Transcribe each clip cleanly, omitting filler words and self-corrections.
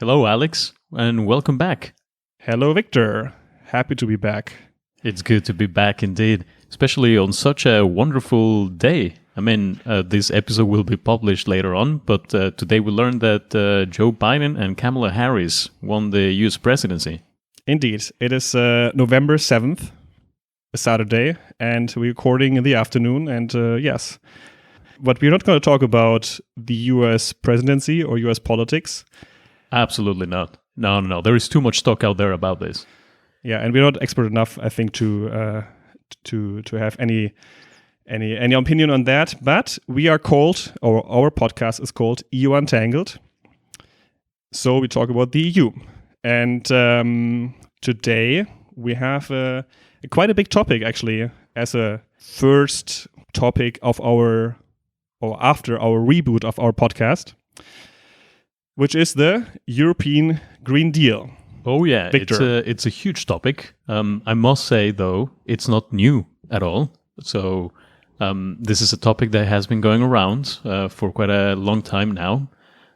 Hello, Alex, and welcome back. Hello, Victor. Happy to be back. It's good to be back indeed, especially on such a wonderful day. I mean, this episode will be published later on, but today we learned that Joe Biden and Kamala Harris won the US presidency. Indeed. It is November 7th, a Saturday, and we're recording in the afternoon. And yes, but we're not going to talk about the US presidency or US politics. Absolutely not. No. There is too much talk out there about this. Yeah, and we're not expert enough, I think, to have any opinion on that. But we are called, or our podcast is called EU Untangled. So we talk about the EU. And today we have quite a big topic, actually, as a first topic of after our reboot of our podcast, which is the European Green Deal. Oh yeah, Victor. It's a huge topic. I must say, though, it's not new at all. So this is a topic that has been going around for quite a long time now.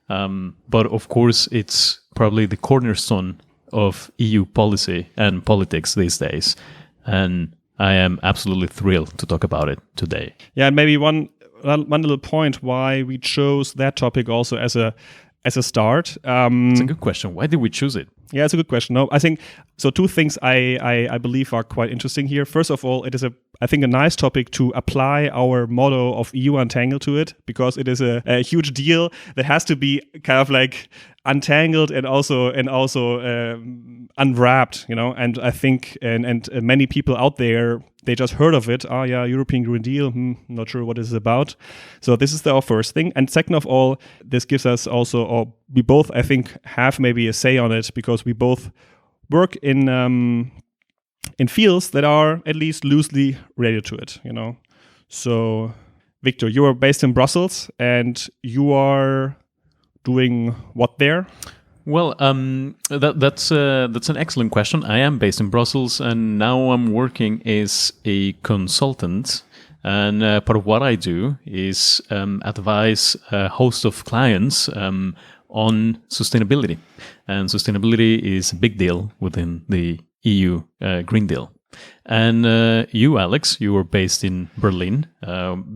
But of course, it's probably the cornerstone of EU policy and politics these days. And I am absolutely thrilled to talk about it today. Yeah, and maybe one little point why we chose that topic also as a start. It's a good question. Why did we choose it? Yeah, it's a good question. No, I think so. Two things I believe are quite interesting here. First of all, it is a nice topic to apply our motto of EU Untangled to it, because it is a huge deal that has to be kind of like untangled and also unwrapped, And I think and many people out there, they just heard of it. Oh yeah, European Green Deal. Not sure what this is about. So this is our first thing. And second of all, this gives us also, or we both, I think, have maybe a say on it, because we both work in fields that are at least loosely related to it. So, Victor, you are based in Brussels, and you are doing what there? Well, that's an excellent question. I am based in Brussels, and now I'm working as a consultant. And part of what I do is advise a host of clients on sustainability. And sustainability is a big deal within the EU Green Deal. And you, Alex, you were based in Berlin,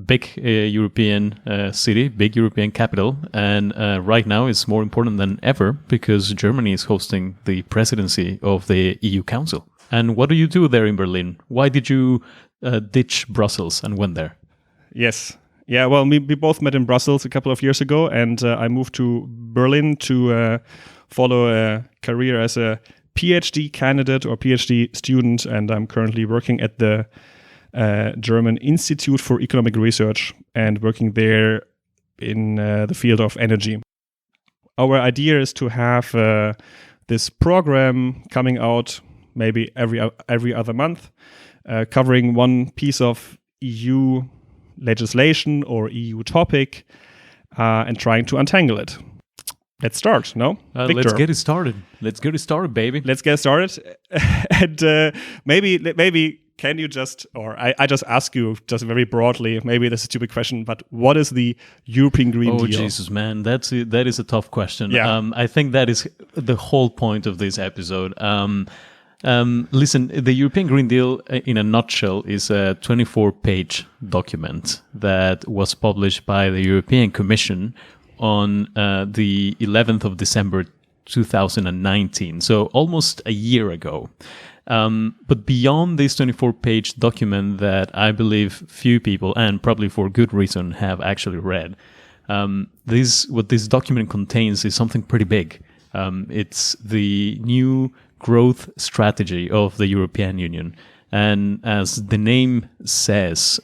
big European city, big European capital. And right now it's more important than ever because Germany is hosting the presidency of the EU Council. And what do you do there in Berlin? Why did you ditch Brussels and went there? Yes. Yeah, well, we both met in Brussels a couple of years ago, and I moved to Berlin to follow a career as a PhD candidate or PhD student, and I'm currently working at the German Institute for Economic Research and working there in the field of energy. Our idea is to have this program coming out maybe every other month, covering one piece of EU legislation or EU topic and trying to untangle it. Let's start, no? Let's get it started. Let's get it started, baby. Let's get started. And maybe can you just, or I just ask you just very broadly, maybe that's a stupid question, but what is the European Green Deal? Oh, Jesus, man. That is a tough question. Yeah. I think that is the whole point of this episode. Listen, the European Green Deal, in a nutshell, is a 24-page document that was published by the European Commission on the 11th of December 2019, so almost a year ago. But beyond this 24-page document that I believe few people, and probably for good reason, have actually read, what this document contains is something pretty big. It's the new growth strategy of the European Union. And as the name says,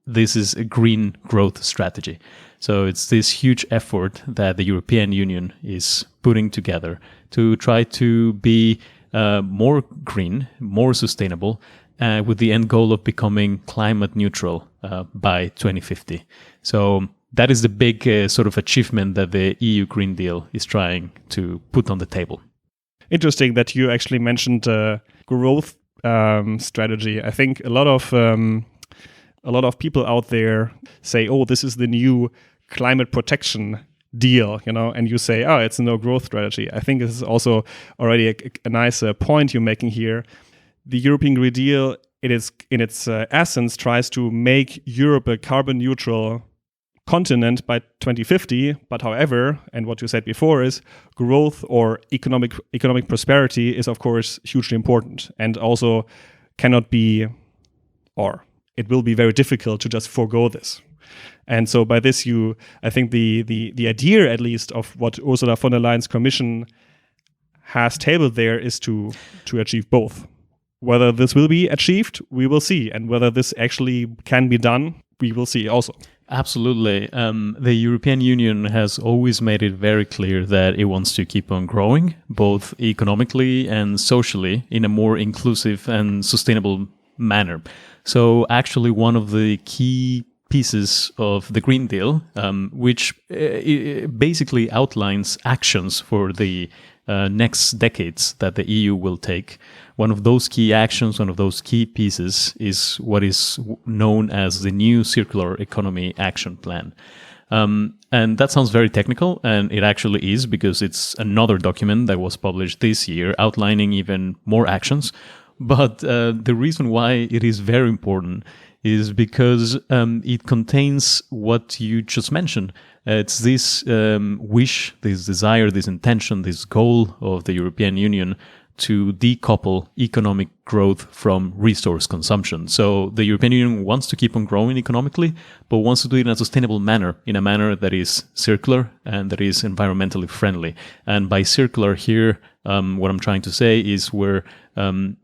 this is a green growth strategy. So it's this huge effort that the European Union is putting together to try to be more green, more sustainable, with the end goal of becoming climate neutral by 2050. So that is the big sort of achievement that the EU Green Deal is trying to put on the table. Interesting that you actually mentioned growth strategy. I think a lot of people out there say, "Oh, this is the new climate protection Deal, and you say, oh, it's a no growth strategy. I think this is also already a nice point you're making here. The European Green Deal, it is in its essence tries to make Europe a carbon neutral continent by 2050. But however, and what you said before is growth or economic prosperity is of course hugely important, and also cannot be, or it will be very difficult to just forego this. And so by this, I think the idea, at least, of what Ursula von der Leyen's Commission has tabled there is to achieve both. Whether this will be achieved, we will see. And whether this actually can be done, we will see also. Absolutely. The European Union has always made it very clear that it wants to keep on growing, both economically and socially, in a more inclusive and sustainable manner. So actually one of the key pieces of the Green Deal, which basically outlines actions for the next decades that the EU will take. One of those key actions, one of those key pieces is what is known as the new Circular Economy Action Plan. And that sounds very technical, and it actually is, because it's another document that was published this year outlining even more actions. But the reason why it is very important is because it contains what you just mentioned. It's this wish, this desire, this intention, this goal of the European Union to decouple economic growth from resource consumption. So the European Union wants to keep on growing economically, but wants to do it in a sustainable manner, in a manner that is circular and that is environmentally friendly. And by circular here, what I'm trying to say is where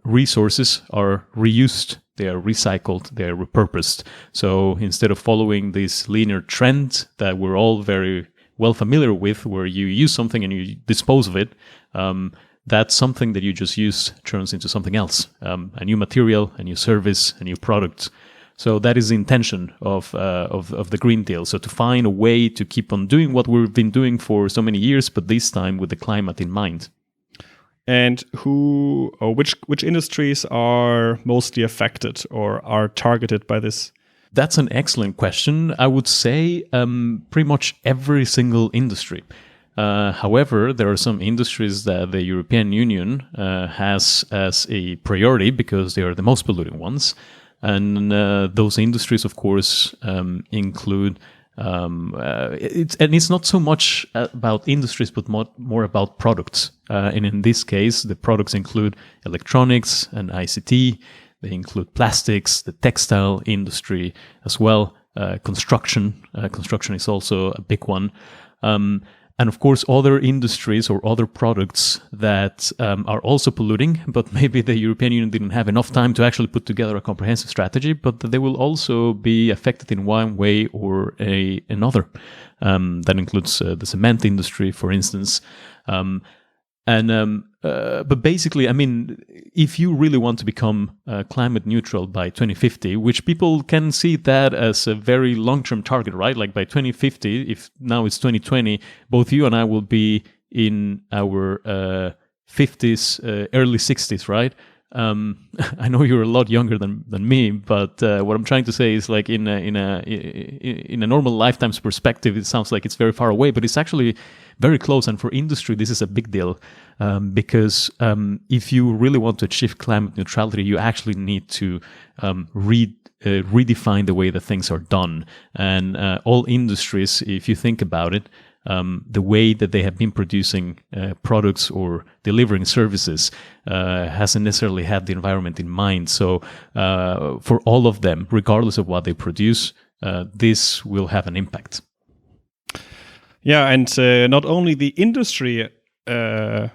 resources are reused, they are recycled, they are repurposed. So instead of following this linear trend that we're all very well familiar with, where you use something and you dispose of it, that something that you just use turns into something else, a new material, a new service, a new product. So that is the intention of the Green Deal. So to find a way to keep on doing what we've been doing for so many years, but this time with the climate in mind. And which industries are mostly affected or are targeted by this? That's an excellent question. I would say pretty much every single industry. However, there are some industries that the European Union has as a priority because they are the most polluting ones. And those industries, of course, include it's not so much about industries, but more about products. And in this case, the products include electronics and ICT. They include plastics, the textile industry as well, construction. Construction is also a big one. And of course, other industries or other products that are also polluting, but maybe the European Union didn't have enough time to actually put together a comprehensive strategy, but they will also be affected in one way or another. That includes the cement industry, for instance. But basically, I mean, if you really want to become climate neutral by 2050, which people can see that as a very long-term target, right? Like by 2050, if now it's 2020, both you and I will be in our 50s, early 60s, right? I know you're a lot younger than me, but what I'm trying to say is, like, in a normal lifetime's perspective, it sounds like it's very far away, but it's actually very close. And for industry, this is a big deal because if you really want to achieve climate neutrality, you actually need to redefine the way that things are done. And all industries, if you think about it, the way that they have been producing products or delivering services hasn't necessarily had the environment in mind. So for all of them, regardless of what they produce, this will have an impact. Yeah, and not only the industry has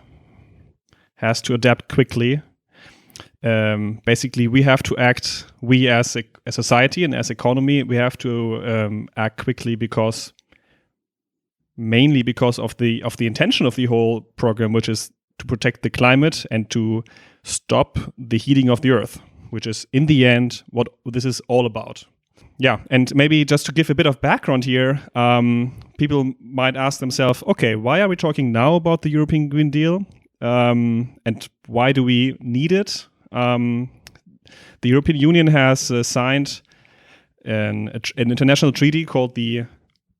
to adapt quickly. Basically, we have to act, we as a society and as economy, we have to act quickly mainly because of the intention of the whole program, which is to protect the climate and to stop the heating of the earth, which is in the end what this is all about. Yeah, and maybe just to give a bit of background here, people might ask themselves, okay, why are we talking now about the European Green Deal? And why do we need it? The European Union has signed an international treaty called the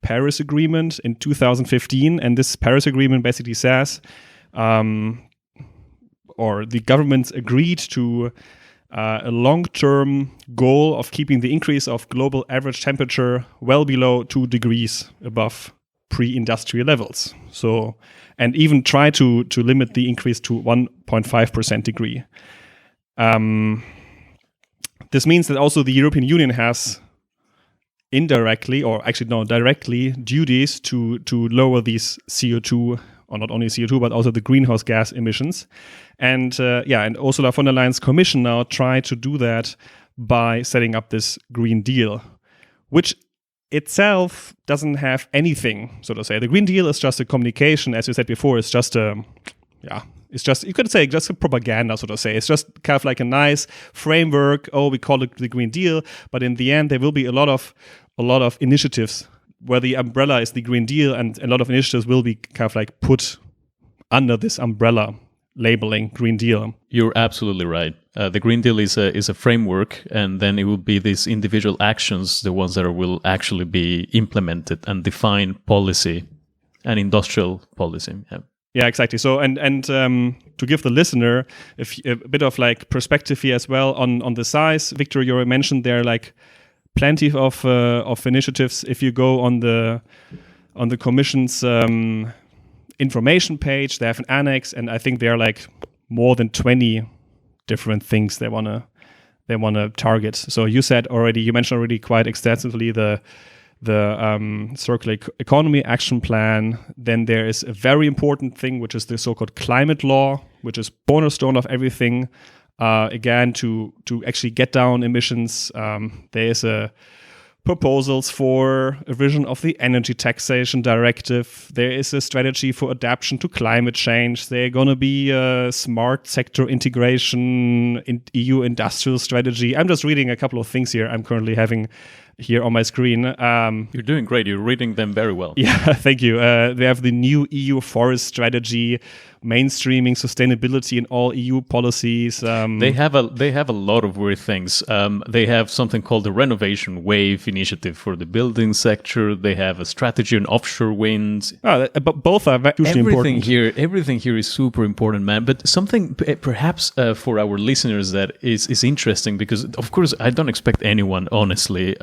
Paris Agreement in 2015. And this Paris Agreement basically says, or the governments agreed to a long-term goal of keeping the increase of global average temperature well below 2 degrees above pre-industrial levels. So, and even try to limit the increase to 1.5% degree. This means that also the European Union has indirectly, or actually no, directly, duties to lower these CO2, or not only CO2, but also the greenhouse gas emissions. And and Ursula von der Leyen's commission now tried to do that by setting up this Green Deal, which itself doesn't have anything, so to say. The Green Deal is just a communication, as you said before. It's just it's just, you could say, just a propaganda, so to say. It's just kind of like a nice framework. Oh, we call it the Green Deal, but in the end, there will be a lot of initiatives where the umbrella is the Green Deal, and a lot of initiatives will be kind of like put under this umbrella labeling Green Deal. You're absolutely right. The Green Deal is a framework, and then it will be these individual actions, the ones that will actually be implemented and define policy and industrial policy. Yeah, exactly. So, and to give the listener a bit of like perspective here as well on the size, Victor, you already mentioned there are like plenty of initiatives. If you go on the Commission's information page, they have an annex, and I think there are like more than 20 different things they wanna target. So you mentioned already quite extensively the circular economy action plan. Then there is a very important thing, which is the so-called climate law, which is cornerstone of everything. Again, to actually get down emissions, there is proposals for a revision of the energy taxation directive. There is a strategy for adaptation to climate change. There are going to be a smart sector integration, EU industrial strategy. I'm just reading a couple of things here I'm currently having here on my screen. You're doing great. You're reading them very well. Yeah, thank you. They have the new EU forest strategy, mainstreaming sustainability in all EU policies. They have a lot of weird things. They have something called the Renovation Wave Initiative for the building sector. They have a strategy on offshore wind. But both are hugely important. Everything here is super important, man. But something perhaps for our listeners that is interesting, because of course I don't expect anyone, honestly,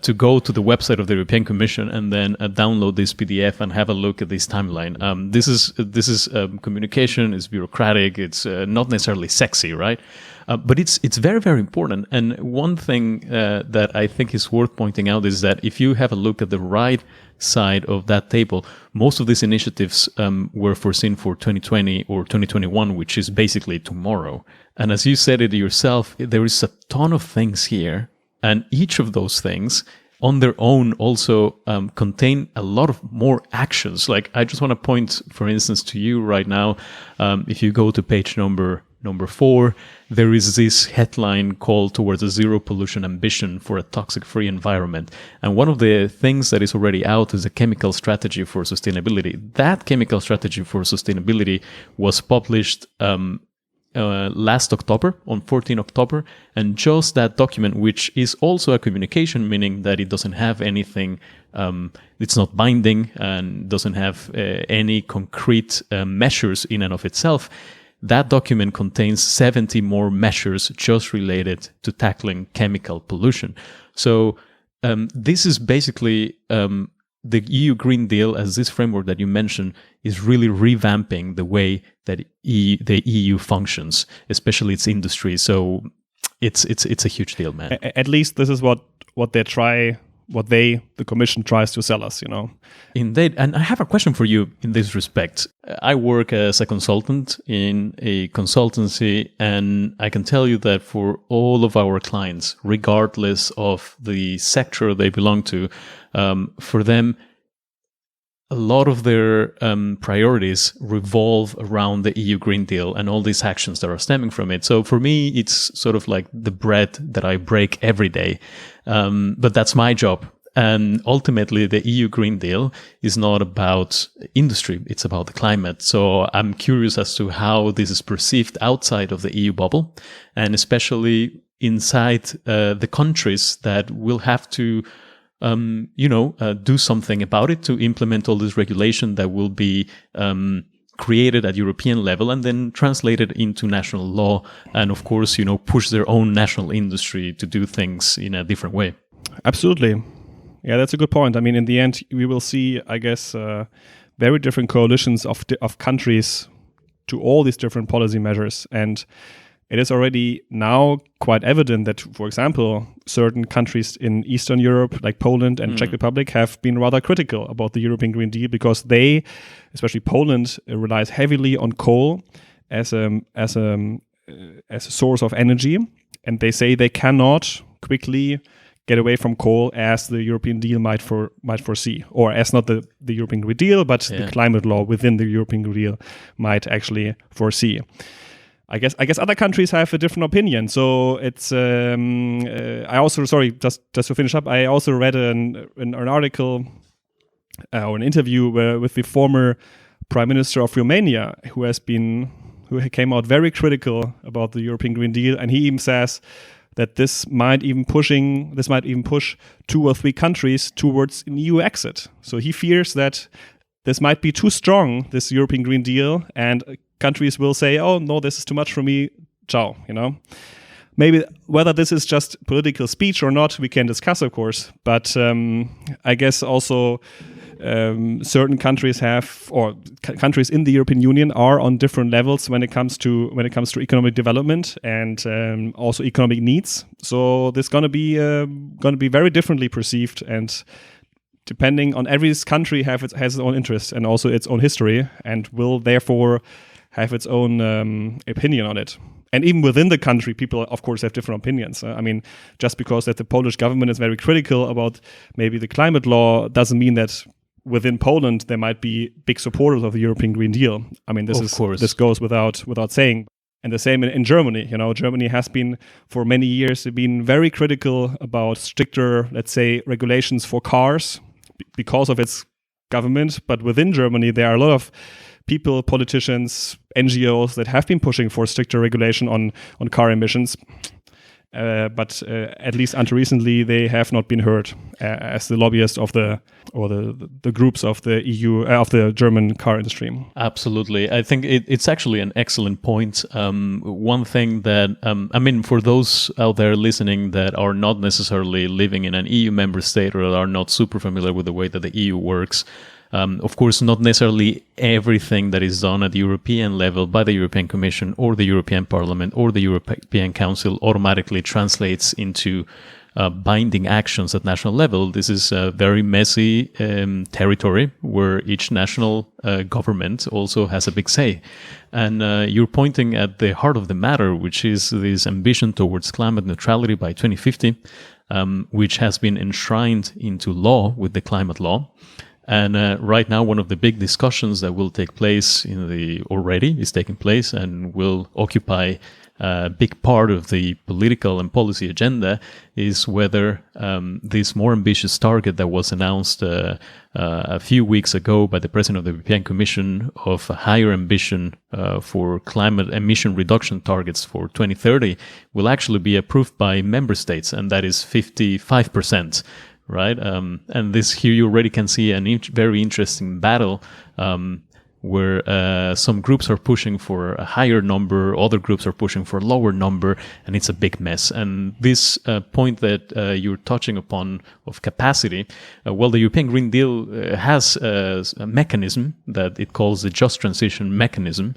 to go to the website of the European Commission and then download this PDF and have a look at this timeline. This is communication. It's bureaucratic. It's not necessarily sexy, right? But it's very, very important. And one thing that I think is worth pointing out is that if you have a look at the right side of that table, most of these initiatives were foreseen for 2020 or 2021, which is basically tomorrow. And as you said it yourself, there is a ton of things here. And each of those things on their own also contain a lot of more actions. Like, I just want to point, for instance, to you right now. If you go to page number 4, there is this headline called "Towards a Zero Pollution Ambition for a Toxic-Free Environment." And one of the things that is already out is a chemical strategy for sustainability. That chemical strategy for sustainability was published last October, on 14 October, and just that document, which is also a communication, meaning that it doesn't have anything, it's not binding and doesn't have any concrete measures in and of itself. That document contains 70 more measures just related to tackling chemical pollution. So this is basically the EU Green Deal, as this framework that you mentioned, is really revamping the way that the EU functions, especially its industry. So it's a huge deal, man. At least this is what the Commission tries to sell us, you know. Indeed. And I have a question for you in this respect. I work as a consultant in a consultancy, and I can tell you that for all of our clients, regardless of the sector they belong to, for them, a lot of their priorities revolve around the EU Green Deal and all these actions that are stemming from it. So for me, it's sort of like the bread that I break every day. But that's my job. And ultimately, the EU Green Deal is not about industry. It's about the climate. So I'm curious as to how this is perceived outside of the EU bubble, and especially inside the countries that will have to do something about it, to implement all this regulation that will be created at European level and then translated into national law, and of course, push their own national industry to do things in a different way. Absolutely. Yeah, that's a good point. I mean, in the end, we will see, I guess, very different coalitions of countries to all these different policy measures. And it is already now quite evident that, for example, certain countries in Eastern Europe, like Poland and Czech Republic, have been rather critical about the European Green Deal because they, especially Poland, relies heavily on coal as a source of energy, and they say they cannot quickly get away from coal as the European deal might foresee, or as not the European Green Deal, but the climate law within the European Green Deal might actually foresee. I guess other countries have a different opinion. So it's I also, sorry, just to finish up, I also read an article or an interview with the former Prime Minister of Romania, who came out very critical about the European Green Deal, and he even says that this might even push 2 or 3 countries towards an EU exit. So he fears that this might be too strong, this European Green Deal, and countries will say, "Oh no, this is too much for me. Ciao." Maybe whether this is just political speech or not, we can discuss, of course. But I guess also certain countries countries in the European Union are on different levels when it comes to economic development and also economic needs. So this going to be very differently perceived, and depending on every country has its own interests and also its own history, and will therefore have its own opinion on it. And even within the country, people, of course, have different opinions. I mean, just because that the Polish government is very critical about maybe the climate law doesn't mean that within Poland there might be big supporters of the European Green Deal. I mean, this goes without saying. And the same in Germany. Germany has been for many years been very critical about stricter, let's say, regulations for cars because of its government. But within Germany, there are a lot of people, politicians, NGOs that have been pushing for stricter regulation on car emissions. But at least until recently, they have not been heard as the lobbyists of the groups of the EU of the German car industry. Absolutely, I think it's actually an excellent point. One thing that for those out there listening that are not necessarily living in an EU member state or are not super familiar with the way that the EU works. Of course, not necessarily everything that is done at the European level by the European Commission or the European Parliament or the European Council automatically translates into binding actions at national level. This is a very messy territory where each national government also has a big say. And you're pointing at the heart of the matter, which is this ambition towards climate neutrality by 2050, which has been enshrined into law with the climate law. And right now, one of the big discussions that will take place is taking place and will occupy a big part of the political and policy agenda is whether this more ambitious target that was announced a few weeks ago by the President of the European Commission of a higher ambition for climate emission reduction targets for 2030 will actually be approved by member states, and that is 55%. Right, and this here you already can see a very interesting battle where some groups are pushing for a higher number, other groups are pushing for a lower number, and it's a big mess. And this point that you're touching upon of capacity, the European Green Deal has a mechanism that it calls the Just Transition Mechanism,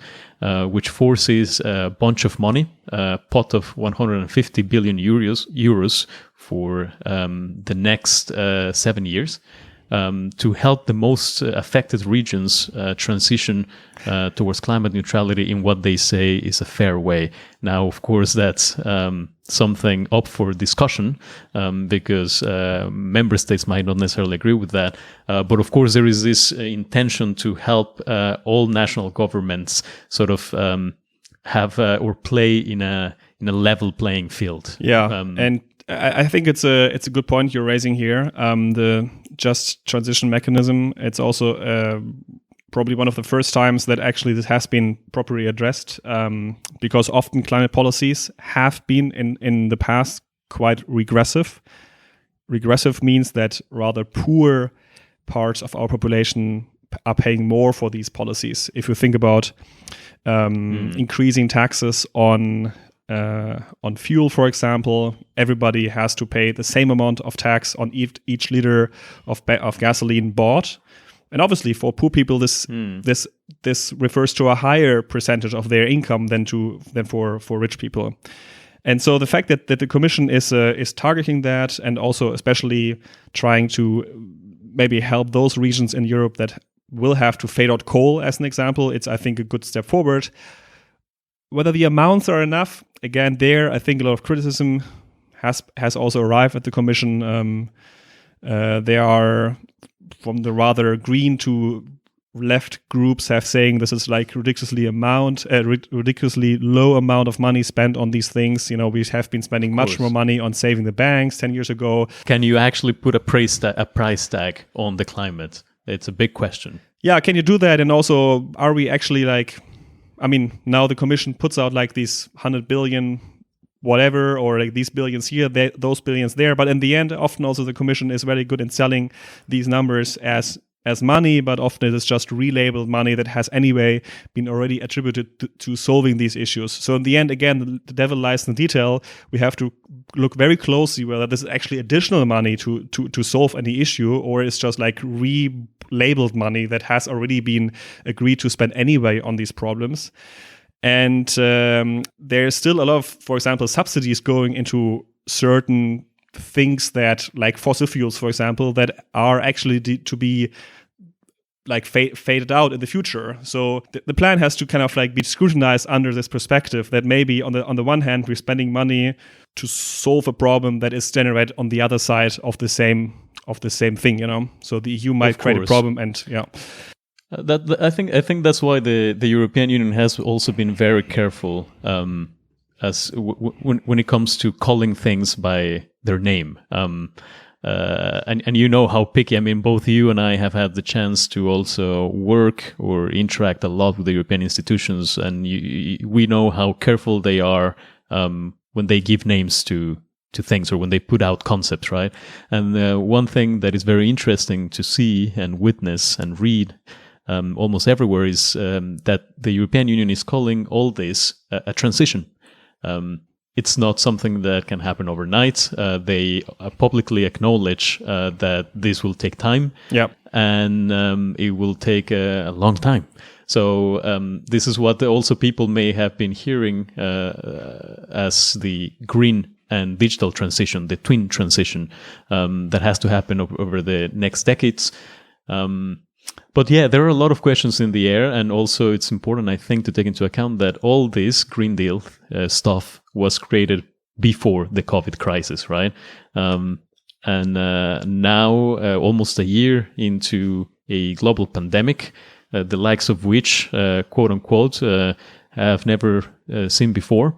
which forces a bunch of money, a pot of 150 billion euros for the next 7 years to help the most affected regions transition towards climate neutrality in what they say is a fair way. Now, of course, that's something up for discussion because member states might not necessarily agree with that. But of course, there is this intention to help all national governments sort of have or play in a level playing field. Yeah, and I think it's a good point you're raising here. The Just Transition Mechanism. It's also probably one of the first times that actually this has been properly addressed, because often climate policies have been in the past quite regressive. regressive means that rather poor parts of our population are paying more for these policies. If you think about increasing taxes on fuel, for example, everybody has to pay the same amount of tax on each liter of gasoline bought. And obviously, for poor people, this refers to a higher percentage of their income than for rich people. And so the fact that the Commission is targeting that, and also especially trying to maybe help those regions in Europe that will have to fade out coal, as an example, it's, I think, a good step forward. Whether the amounts are enough, again, I think a lot of criticism has also arrived at the Commission. There are, from the rather green to left groups, have saying this is like ridiculously low amount of money spent on these things. We have been spending much more money on saving the banks 10 years ago. Can you actually put a price tag on the climate? It's a big question. Yeah, can you do that? And also, are we actually now the Commission puts out like these 100 billion whatever, or like these billions here, those billions there. But in the end, often also the Commission is very good in selling these numbers as money, but often it is just relabeled money that has anyway been already attributed to solving these issues. So in the end, again, the devil lies in the detail. We have to look very closely whether this is actually additional money to solve any issue, or it's just like relabeled money that has already been agreed to spend anyway on these problems. And there's still a lot of, for example, subsidies going into certain things that, like fossil fuels, for example, that are actually to be like faded out in the future. So the plan has to kind of like be scrutinized under this perspective that maybe on the one hand we're spending money to solve a problem that is generated on the other side of the same thing. So the EU might create a problem, and yeah. I think that's why the European Union has also been very careful when it comes to calling things by their name. And you know how picky. I mean, both you and I have had the chance to also work or interact a lot with the European institutions, and we know how careful they are when they give names to things, or when they put out concepts, right? And one thing that is very interesting to see and witness and read almost everywhere is that the European Union is calling all this a transition. It's not something that can happen overnight. They publicly acknowledge that this will take time, and it will take a long time. So this is what also people may have been hearing as the green and digital transition, the twin transition that has to happen over the next decades. But yeah, there are a lot of questions in the air, and also it's important, I think, to take into account that all this Green Deal stuff was created before the COVID crisis, right? And now, almost a year into a global pandemic, the likes of which, quote unquote, have never seen before.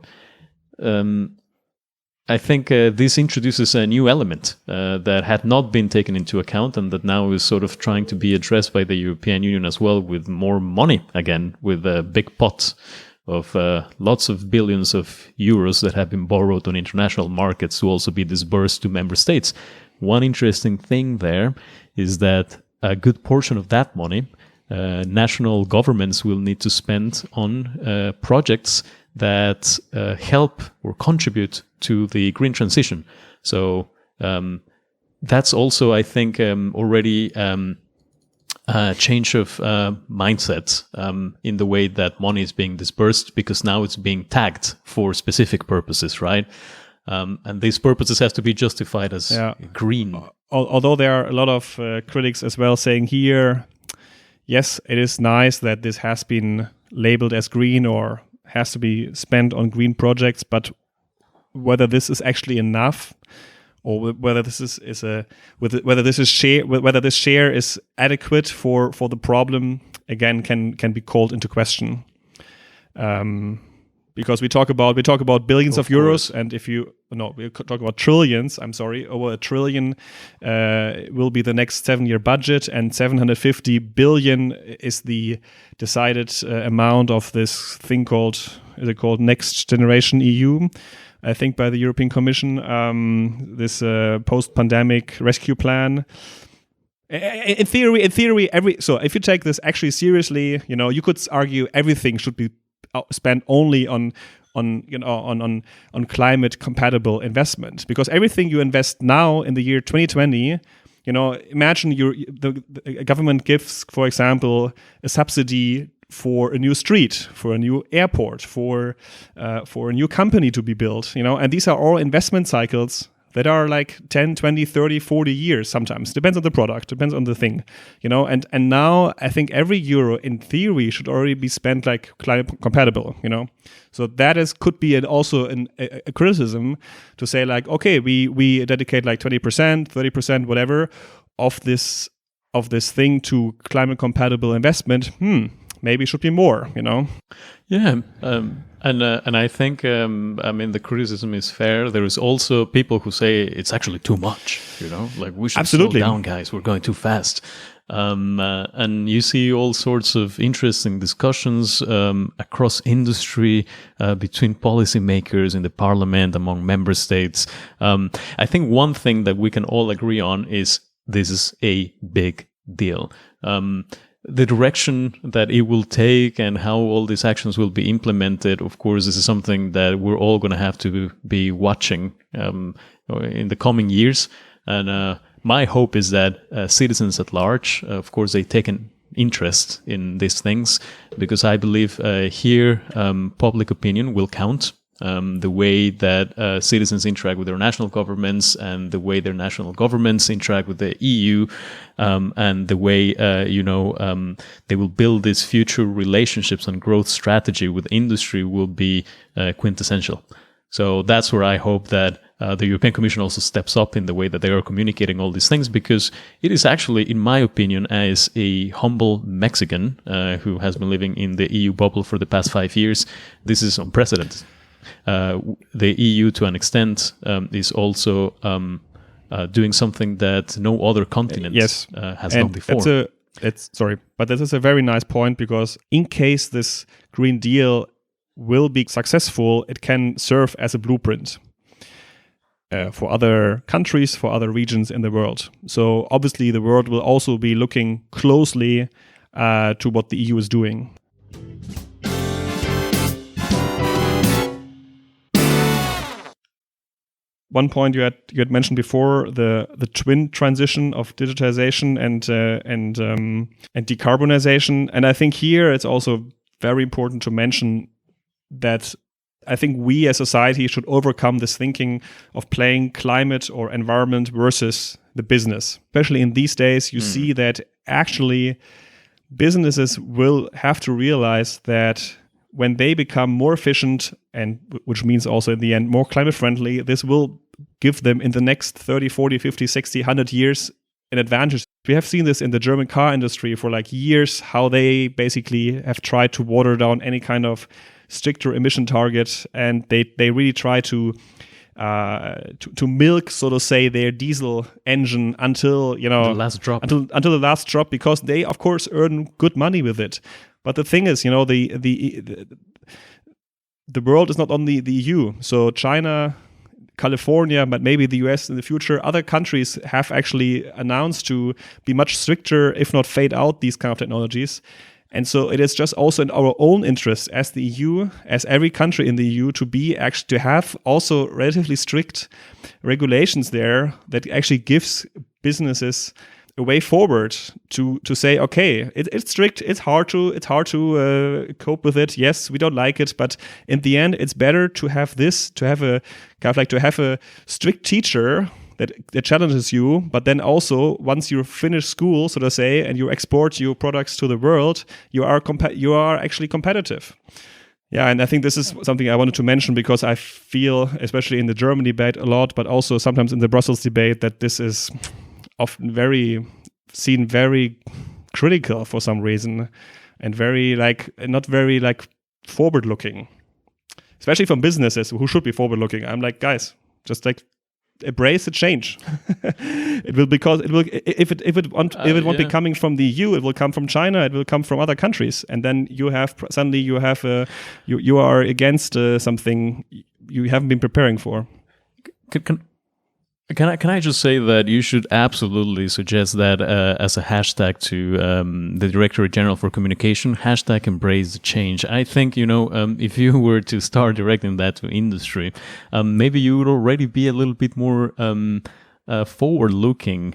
I think this introduces a new element that had not been taken into account, and that now is sort of trying to be addressed by the European Union as well, with more money again, with a big pot of lots of billions of euros that have been borrowed on international markets to also be disbursed to member states. One interesting thing there is that a good portion of that money national governments will need to spend on projects that help or contribute to the green transition. So that's also, I think, already a change of mindset in the way that money is being dispersed, because now it's being tagged for specific purposes, right? And these purposes have to be justified as green. Although there are a lot of critics as well saying here, yes, it is nice that this has been labeled as green or has to be spent on green projects, but whether this is actually enough, or whether this whether this share is adequate for the problem, again can be called into question. because we talk about billions of euros, course. and we talk about trillions. I'm sorry, over $1 trillion will be the next 7-year budget, and 750 billion is the decided amount of this thing called Next Generation EU. I think by the European Commission, this post-pandemic rescue plan. In theory, if you take this actually seriously, you could argue everything should be spent only on climate compatible investment, because everything you invest now in the year 2020, imagine the government gives, for example, a subsidy for a new street, for a new airport, for a new company to be built, and these are all investment cycles that are like 10, 20, 30, 40 years sometimes. Depends on the product, depends on the thing, and now I think every euro in theory should already be spent like climate compatible, So that could be also a criticism to say like, okay, we dedicate like 20%, 30%, whatever of this thing to climate compatible investment. Maybe it should be more, Yeah, and I think the criticism is fair. There is also people who say it's actually too much. Like we should Absolutely. slow down, guys. We're going too fast. And you see all sorts of interesting discussions across industry, between policymakers in the parliament, among member states. I think one thing that we can all agree on is this is a big deal. The direction that it will take and how all these actions will be implemented, of course, this is something that we're all going to have to be watching in the coming years. And my hope is that citizens at large, of course, they take an interest in these things, because I believe here public opinion will count. The way that citizens interact with their national governments, and the way their national governments interact with the EU, and the way they will build these future relationships and growth strategy with industry will be quintessential. So that's where I hope that the European Commission also steps up in the way that they are communicating all these things, because it is actually, in my opinion, as a humble Mexican who has been living in the EU bubble for the past 5 years, this is unprecedented. The EU, to an extent, is also doing something that no other continent has done before. But this is a very nice point, because in case this Green Deal will be successful, it can serve as a blueprint for other countries, for other regions in the world. So obviously the world will also be looking closely to what the EU is doing. One point you had mentioned before, the twin transition of digitization and decarbonization, and I think here it's also very important to mention that I think we as society should overcome this thinking of playing climate or environment versus the business. Especially in these days, you see that actually businesses will have to realize that when they become more efficient, and which means also in the end more climate friendly, this will give them in the next 30, 40, 50, 60, 100 years an advantage. We have seen this in the German car industry for like years, how they basically have tried to water down any kind of stricter emission target, and they really try to milk, so to say, their diesel engine until the last drop. until the last drop, because they of course earn good money with it. But the thing is, the world is not only the EU. So China, California, but maybe the US in the future, other countries have actually announced to be much stricter, if not fade out these kind of technologies. And so it is just also in our own interest as the EU, as every country in the EU, to have also relatively strict regulations there that actually gives businesses a way forward to say, okay, it's strict, it's hard to cope with it. Yes, we don't like it, but in the end, it's better to have a strict teacher that challenges you, but then also once you finish school, so to say, and you export your products to the world, you are actually competitive. Yeah, and I think this is something I wanted to mention, because I feel, especially in the German debate a lot, but also sometimes in the Brussels debate, that this is often very critical for some reason, and not very forward looking. especially from businesses who should be forward-looking. I'm like, guys, just like embrace the change. It will if it won't be coming from the EU, it will come from China. It will come from other countries, and then you are against something you haven't been preparing for. Can I just say that you should absolutely suggest that as a hashtag to the Directorate General for Communication, hashtag embrace the change. I think, if you were to start directing that to industry, maybe you would already be a little bit more forward-looking.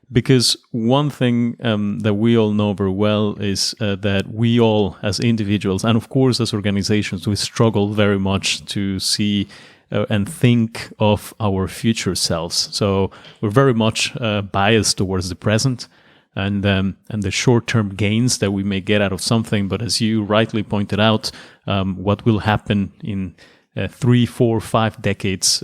Because one thing that we all know very well is that we all, as individuals, and of course as organizations, we struggle very much to see and think of our future selves. So we're very much biased towards the present and the short-term gains that we may get out of something. But as you rightly pointed out, what will happen in 3, 4, 5 decades,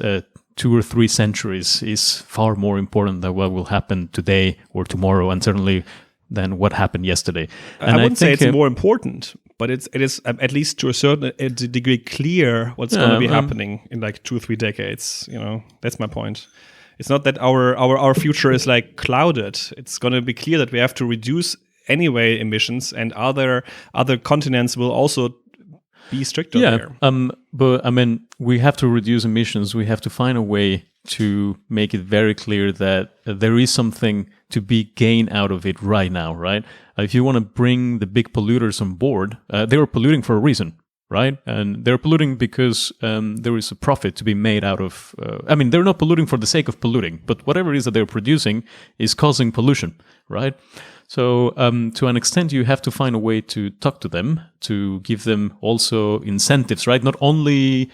2 or 3 centuries is far more important than what will happen today or tomorrow, and certainly than what happened yesterday. And I wouldn't say it's more important, but it is at least to a certain degree clear what's going to be happening in like 2 or 3 decades. That's my point. It's not that our future is like clouded. It's going to be clear that we have to reduce anyway emissions, and other continents will also be stricter there. But I mean, we have to reduce emissions. We have to find a way to make it very clear that there is something to be gained out of it right now, right? If you want to bring the big polluters on board, they are polluting for a reason, right? And they're polluting because there is a profit to be made out of... they're not polluting for the sake of polluting, but whatever it is that they're producing is causing pollution, right? So to an extent, you have to find a way to talk to them, to give them also incentives, right? Not only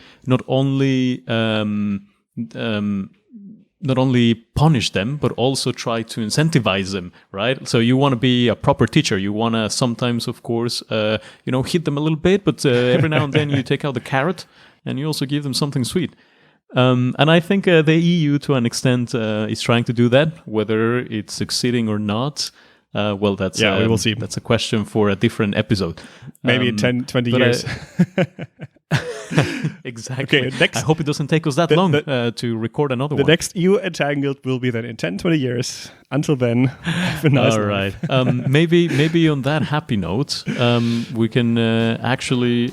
punish them, but also try to incentivize them, right? So you want to be a proper teacher. You want to sometimes, of course, hit them a little bit, but every now and then you take out the carrot and you also give them something sweet. And I think the EU, to an extent, is trying to do that. Whether it's succeeding or not, we will see. That's a question for a different episode. Maybe 10, 20 years. Exactly. Okay, I hope it doesn't take us that long to record another one. The next EU Untangled will be then in 10, 20 years. Until then, have a nice life. All right. Maybe on that happy note, we can actually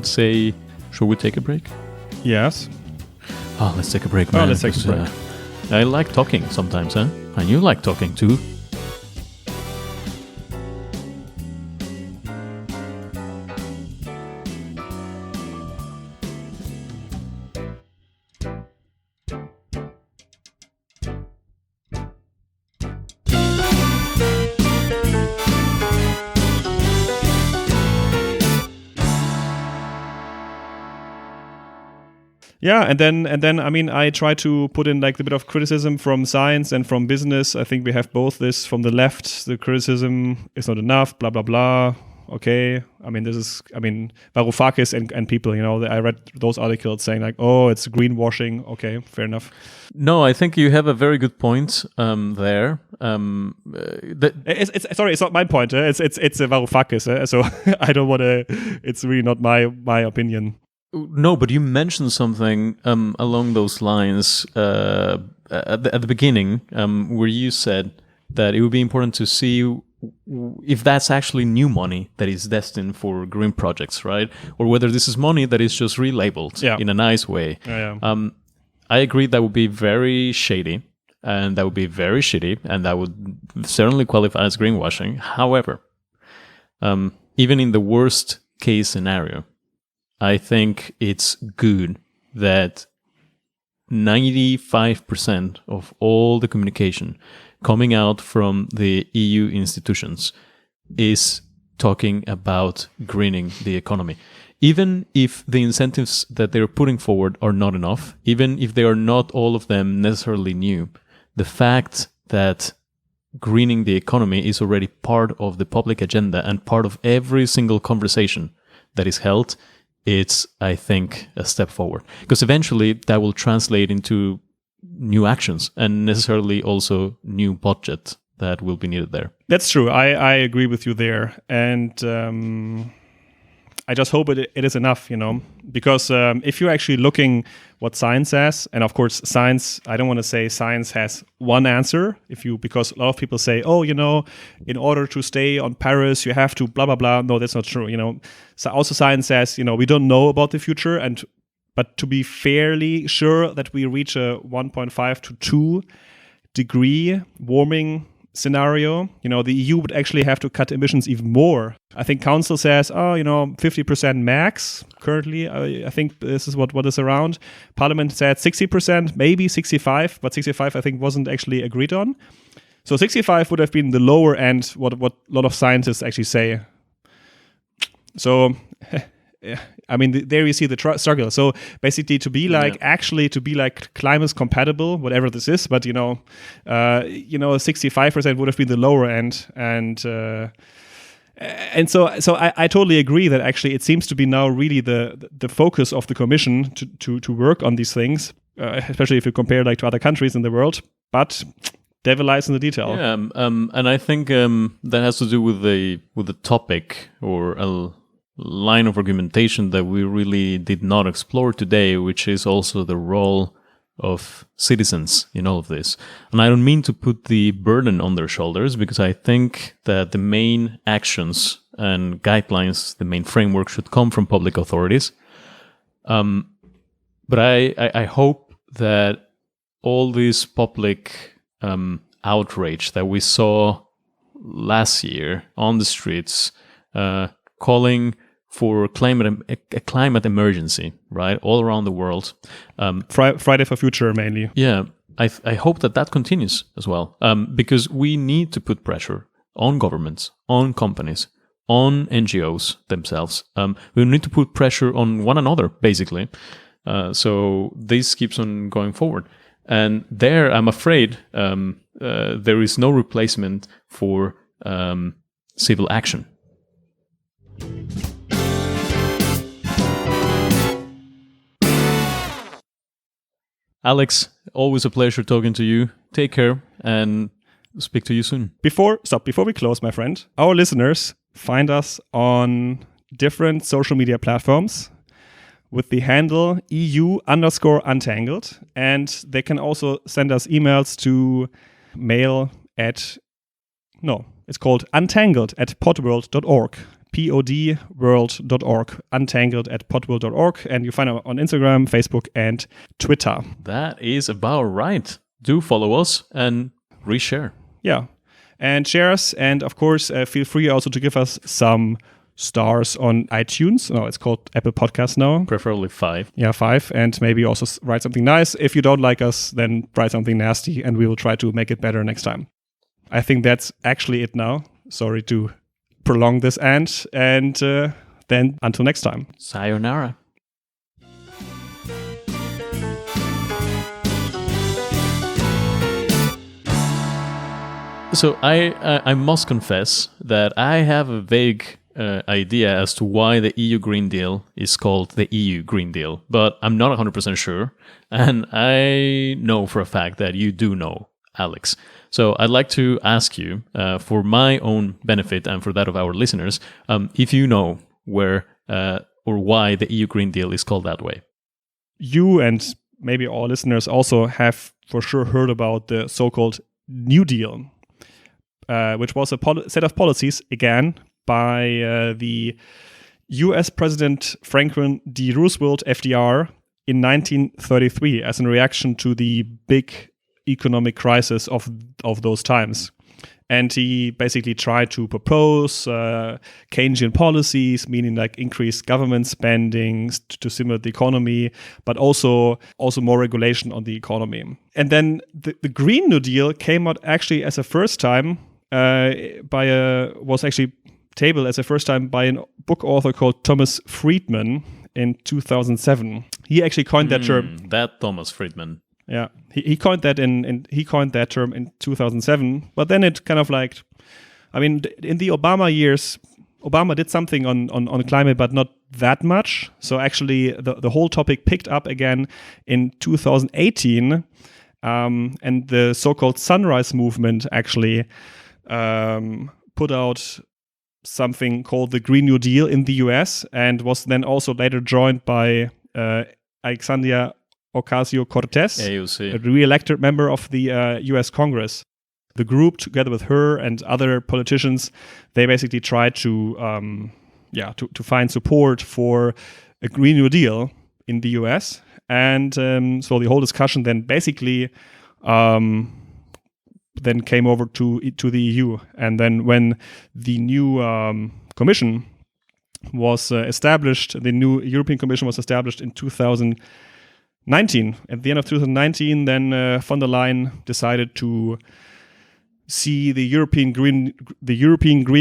say, should we take a break? Yes. Oh, let's take a break, man. Let's take a break. I like talking sometimes, huh? And you like talking too. Yeah, and then I try to put in like a bit of criticism from science and from business. I think we have both this from the left. The criticism is not enough, blah blah blah. Okay, Varoufakis and people. I read those articles saying like, oh, it's greenwashing. Okay, fair enough. No, I think you have a very good point there. It's not my point. It's Varoufakis. So I don't want to. It's really not my opinion. No, but you mentioned something along those lines at the beginning, where you said that it would be important to see if that's actually new money that is destined for green projects, right? Or whether this is money that is just relabeled in a nice way. Yeah. I agree that would be very shady, and that would be very shitty, and that would certainly qualify as greenwashing. However, even in the worst case scenario, I think it's good that 95% of all the communication coming out from the EU institutions is talking about greening the economy. Even if the incentives that they're putting forward are not enough, even if they are not all of them necessarily new, the fact that greening the economy is already part of the public agenda and part of every single conversation that is held, it's, I think, a step forward. Because eventually that will translate into new actions and necessarily also new budget that will be needed there. That's true. I agree with you there. And I just hope it is enough, because if you're actually looking what science says, and of course science, I don't want to say science has one answer. Because a lot of people say, in order to stay on Paris, you have to blah blah blah. No, that's not true. So also science says, we don't know about the future, but to be fairly sure that we reach a 1.5 to 2 degree warming scenario, the EU would actually have to cut emissions even more. I think Council says, 50% max. Currently, I think this is what is around. Parliament said 60%, maybe 65, but 65 I think wasn't actually agreed on. So 65 would have been the lower end, what a lot of scientists actually say. So, there you see the struggle. So basically to be climate compatible, whatever this is, but 65% would have been the lower end, and so I totally agree that actually it seems to be now really the focus of the Commission to work on these things, especially if you compare to other countries in the world, but devil lies in the detail. Yeah, and I think that has to do with the topic or a line of argumentation that we really did not explore today, which is also the role of citizens in all of this. And I don't mean to put the burden on their shoulders, because I think that the main actions and guidelines, the main framework should come from public authorities. But I hope that all this public outrage that we saw last year on the streets, calling for a climate emergency, right, all around the world. Friday for Future mainly. Yeah, I hope that continues as well, because we need to put pressure on governments, on companies, on NGOs themselves. We need to put pressure on one another, basically. So this keeps on going forward. And there, I'm afraid, there is no replacement for civil action. Alex, always a pleasure talking to you. Take care and speak to you soon. Before we close, my friend, our listeners find us on different social media platforms with the handle EU_Untangled. And they can also send us emails to it's called untangled@podworld.org. podworld.org, untangled@podworld.org, and you find it on Instagram, Facebook, and Twitter. That is about right. Do follow us and reshare. Yeah, and share us, and of course, feel free also to give us some stars on iTunes. No, it's called Apple Podcasts now. Preferably 5. Yeah, 5, and maybe also write something nice. If you don't like us, then write something nasty, and we will try to make it better next time. I think that's actually it now. Sorry to prolong this and then until next time. Sayonara. So I must confess that I have a vague idea as to why the EU Green Deal is called the EU Green Deal, but I'm not 100% sure, and I know for a fact that you do know, Alex. So I'd like to ask you, for my own benefit and for that of our listeners, if you know where or why the EU Green Deal is called that way. You and maybe all listeners also have for sure heard about the so-called New Deal, which was a set of policies, again, by the US President Franklin D. Roosevelt, FDR, in 1933 as a reaction to the big economic crisis of those times. And he basically tried to propose Keynesian policies, meaning like increased government spending to stimulate the economy, but also more regulation on the economy. And then the Green New Deal came out actually as a first time was actually tabled as a first time by a book author called Thomas Friedman in 2007. He actually coined that term. That Thomas Friedman. Yeah, he coined that that term in 2007. But then it kind of in the Obama years, Obama did something on climate, but not that much. So actually, the whole topic picked up again in 2018, and the so-called Sunrise Movement actually put out something called the Green New Deal in the US, and was then also later joined by Alexandria Ocasio-Cortez, AOC. a re-elected member of the US Congress. The group, together with her and other politicians, they basically tried to find support for a Green New Deal in the US. And so the whole discussion then basically then came over to the EU. And then when the new commission was established, the new European Commission was established in 2019. At the end of 2019, then von der Leyen decided to see the European Green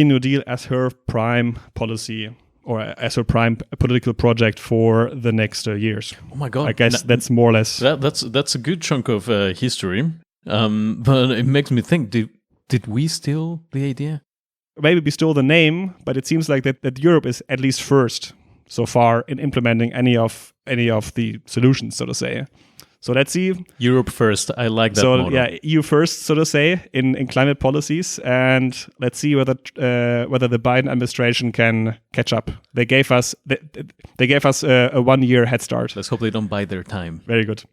New Deal as her prime policy, or as her prime political project for the next years. Oh my God! I guess that's more or less. That's a good chunk of history. But it makes me think: did we steal the idea? Maybe we stole the name, but it seems like that Europe is at least first so far in implementing any of the solutions, so to say. So let's see. Europe first. I like that. So motto. yeah, EU first, so to say, in climate policies, and let's see whether the Biden administration can catch up. They gave us a 1 year head start. Let's hope they don't bide their time. Very good.